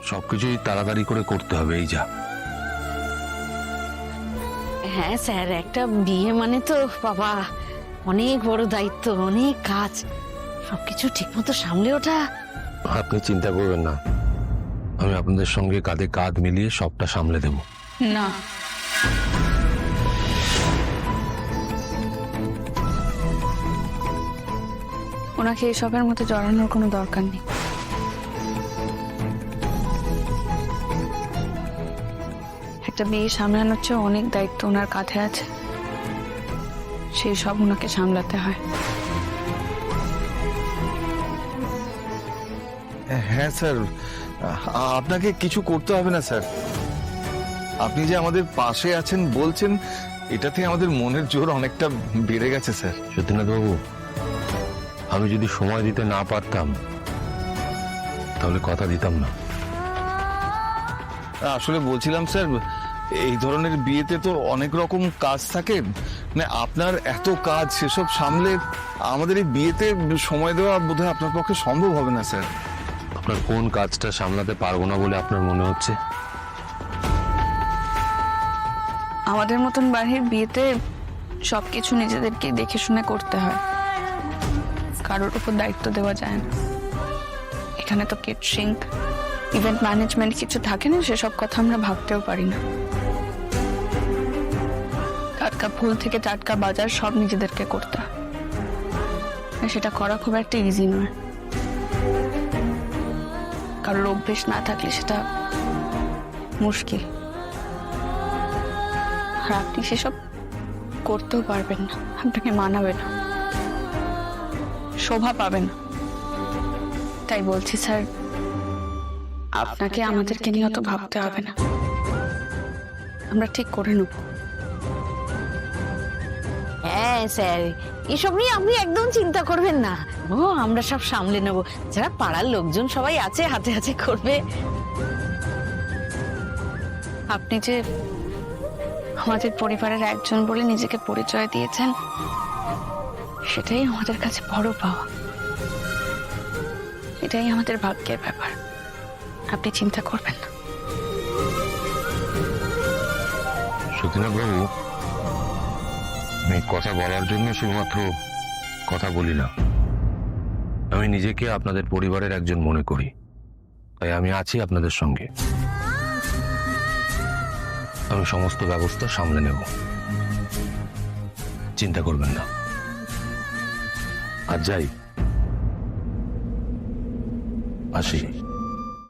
সবকিছুই তাড়াতাড়ি করে করতে হবে, এই যা। হ্যাঁ স্যার, একটা বিয়ে মানে তো বাবা অনেক বড় দায়িত্ব, অনেক কাজ, সবকিছু ঠিকমতো সামলে ওঠা। আপনি চিন্তা করবেন না, আমি আপনাদের সঙ্গে কাঁধে কাঁধ মিলিয়ে সবটা সামলে দেব। না, ওনাকে এসবের মধ্যে জড়ানোর কোনো দরকার নেই। একটা বিয়ে সামলানোর চেয়ে অনেক দায়িত্ব ওনার কাঁধে আছে, সেই সব ওনাকে সামলাতে হয়। হ্যাঁ স্যার, আপনাকে কিছু করতে হবে না স্যার। আপনি যে আমাদের পাশে আছেন বলছেন, এটাতে আমাদের মনের জোর অনেকটা বেড়ে গেছে স্যার। সত্যিনাথ বাবু, আমি যদি সময় দিতে না পারতাম তাহলে কথা দিতাম না। আসলে বলছিলাম স্যার, এই ধরনের বিয়েতে তো অনেক রকম কাজ থাকে, মানে আপনার এত কাজ, সেসব সামলে আমাদের এই বিয়েতে সময় দেওয়া বোধহয় আপনার পক্ষে সম্ভব হবে না স্যার। আপনার কোন কাজটা সামলাতে পারবো না বলে আপনার মনে হচ্ছে? আমাদের মতন বাড়ির বিয়েতে সবকিছু নিজেদেরকে দেখে শুনে করতে হয়, কারোর উপর দায়িত্ব দেওয়া যায় না। এখানে তো কেটারিং, ইভেন্ট ম্যানেজমেন্ট কিছু থাকে না, সেসব কথা আমরা ভাবতেও পারি না। টাটকা ফুল থেকে টাটকা বাজার সব নিজেদেরকে করতে হয়, আর সেটা করা খুব একটা ইজি নয়। কারোর অভ্যেস না থাকলে সেটা মুশকিল। আর আপনি সেসব করতেও পারবেন না, আপনাকে মানাবে না, শোভা পাবে না। তাই বলছি স্যার, আপনাকে আমাদেরকে নিয়ে অত ভাবতে হবে না, আমরা ঠিক করে নেব। হ্যাঁ স্যার, এসব নিয়ে আপনি একদম চিন্তা করবেন না, ও আমরা সব সামলে নেব। যারা পাড়ার লোকজন সবাই আছে, হাতে হাতে করবে। আপনি যে আমাদের পরিবারের একজন বলে নিজেকে পরিচয় দিয়েছেন, সেটাই আমাদের কাছে বড় পাওয়া। এটাই আমাদের ভাগ্যের ব্যাপার, আপনি চিন্তা করবেন না। সত্যিনাথ বাবু, আমি কথা বলার জন্য শুধুমাত্র কথা বলি না, আমি নিজেকে আপনাদের পরিবারের একজন মনে করি, তাই আমি আছি আপনাদের সঙ্গে। আমি সমস্ত ব্যবস্থা সামলে নেব, চিন্তা করবেন না। আর যাই, আসি।